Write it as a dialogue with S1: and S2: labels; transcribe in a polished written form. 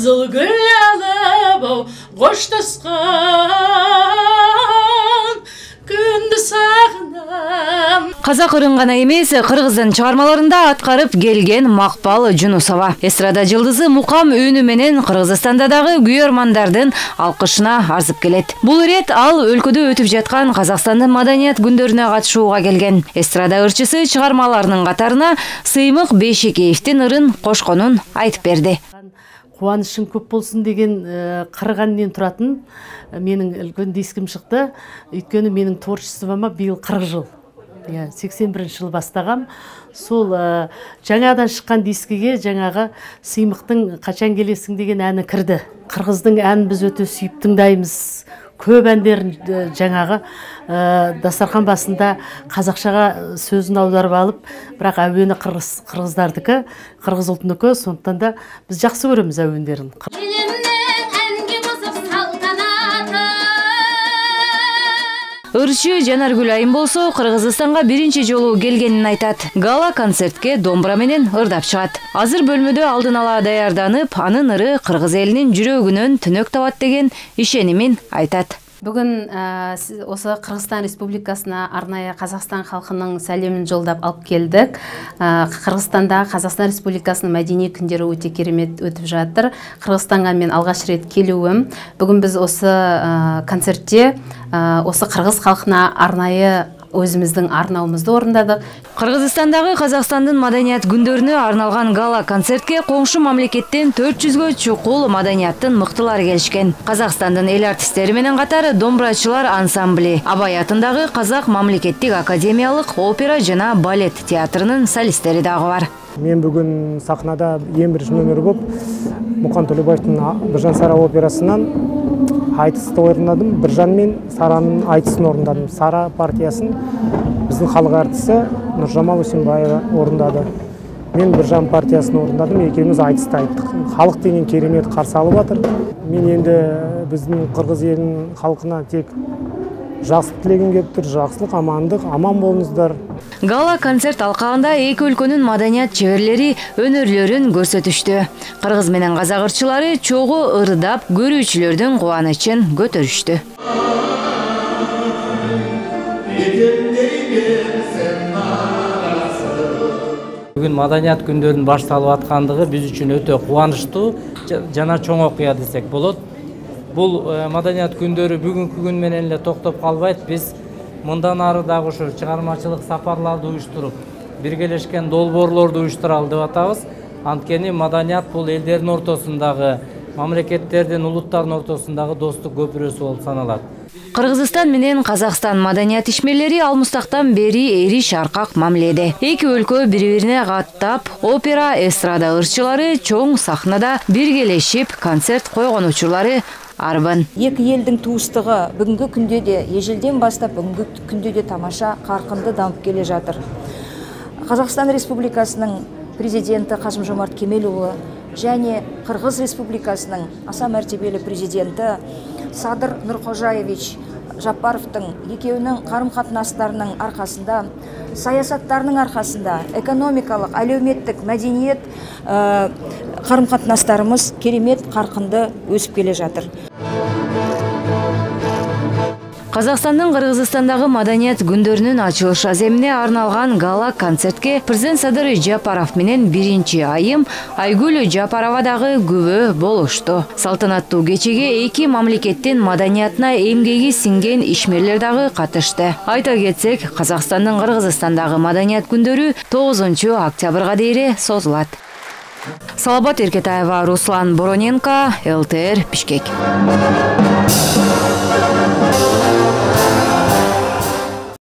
S1: Қызыл гүл алып қоштасқан күнді сағынам.
S2: Қазақ ырын гана эмес, кыргыздын чыгармаларында аткарып келген Макпал Жунусова. Эстрада жылдызы мукам үнү менен Кыргызстанда дагы күйөрмандардын алкышына арзып келет. Бул ирет ал өлкөдө өтүп жаткан Казакстандын маданият күндөрүнө катышууга келген. Эстрада ырчысы чыгармаларынын катарына Сыймык Бейшекеевдин ырын кошконун айтып берди.
S3: Қуанышың көп болсын деген қырғаннен тұратын менің үлкен дискім шықты. Өйткені менің творчествома биыл 40 жыл. 81 жыл бастағам. Сол жаңадан шыққан дискіге жаңағы Сыймықтың қачан келесің деген әні кірді. Қырғыздың әнін біз өте сүйіп тыңдаймыз. Көп әндерін жаңағы дастархан басында қазақшаға сөзін аударып алып, бірақ әуені қырғыздардікі, қырғыз ұлтынікі, сондықтан да біз жақсы көреміз әуендерін.
S2: Ырчы Жанаргүл Айым болсо Кыргызстанга биринчи жолу келгенин айтат. Гала концертке домбура менен ырдап чыгат. Азыр бөлмөдө алдын ала даярданып, анын ыры кыргыз элинин жүрөгүнөн түнөк табат деген ишенимин айтат.
S4: Бүгін осы Қырғызстан Республикасына арнайы Қазақстан халқының сәлемін жолдап алып келдік. Қырғызстанда Қазақстан Республикасының мәдени күндері өте керемет өтіп жатыр. Қырғызстанға мен алғаш рет келуім. Бүгін біз осы концертте осы қырғыз халқына арнайы өзіміздің арнауымызды орындадық.
S2: Кыргызстандагы Казакстандын маданият күндөрүнө арналган гала концертке коңшу мамлекеттен 400гө чукул маданияттын мыктылары келишкен. Казакстандын эл артисттери менен катары домбурачылар ансамбли, Абай атындагы Казак мамлекеттик академиялык опера жана балет театрынын солисттери дагы бар.
S5: Мен бүгүн сахнада эң биринчи номер болуп Мукан Төлөбаевдин Биржан Сара операсынан айтысты орындадым. Биржан мен Саранын айтысын орындадым. Сара партиясын биздин халық артисі Нұржамал Усенбаева орындады. Мен Биржан партиясын орындадым. Экөөбүз айтысты айттык. Халық деген керемет каршы алып атыр. Мен енді биздин кыргыз элинин халкына тек жақсылық тілегім келіп тұр, жақсылық, амандық, аман болыңыздар.
S2: Гала концерт алқағында эки өлкөнүн маданият чеберлери өнөрлөрүн көрсөтүштү. Кыргыз менен казак ырчылары чогуу ырдап, көрүүчүлөрдүн кубанычын көтөрүштү.
S6: Бүгүн маданият күндөрүнүн башталып аткандыгы биз үчүн өтө кубанычтуу жана чоң окуя десек болот. Бұл маданият күндері бүгінгі күн менен эле токтоп калбайт. Биз мындан ары дагы ушу чыгармачылык сапарларды уюштуруп, биргелешкен долбоорлорду уюштуралы деп атабыз. Анткени маданият бул элдердин ортосундагы, мамлекеттердин, улуттардын ортосундагы достук көпүрөсү болуп саналат.
S2: Кыргызстан менен Казакстан маданият ишмерлери алмустактан бери эри шаркак мамиледе. Эки өлкө бири-бирине каттап, опера, эстрада ырчылары чоң сахнада биргелешип концерт койгон учурлары арбын.
S7: Екі елдің туыстығы бүгінгі күнде де, ежелден бастап бүгінгі күнде де тамаша қарқынды дамып келе жатыр. Қазақстан Республикасының президенті Қасым-Жомарт Кемелұлы және Қырғыз Республикасының аса мәртебелі президенті Садыр Нұрқожаевич Жапаровтың екеуінің қарым-қатынастарының арқасында, саясаттарының арқасында экономикалық, әлеуметтік, мәдениет қарым-қатынастарымыз керемет қарқынды өсіп келе жатыр.
S2: Казакстандын Кыргызстандагы маданият күндөрүнүн ачылыш аземине арналган гала концертке президент Садыр Жапаров менен биринчи айым Айгүл Жапарова дагы күбө болушту. Салтанаттуу кечеге эки мамлекеттин маданиятына эмгеги сиңген ишмерлер дагы катышты. Айта кетсек, Казакстандын Кыргызстандагы маданият күндөрү 9 октябрга дейин созулат. Салабат Эркетаева, Руслан Бороненко, ЛТР, Бишкек.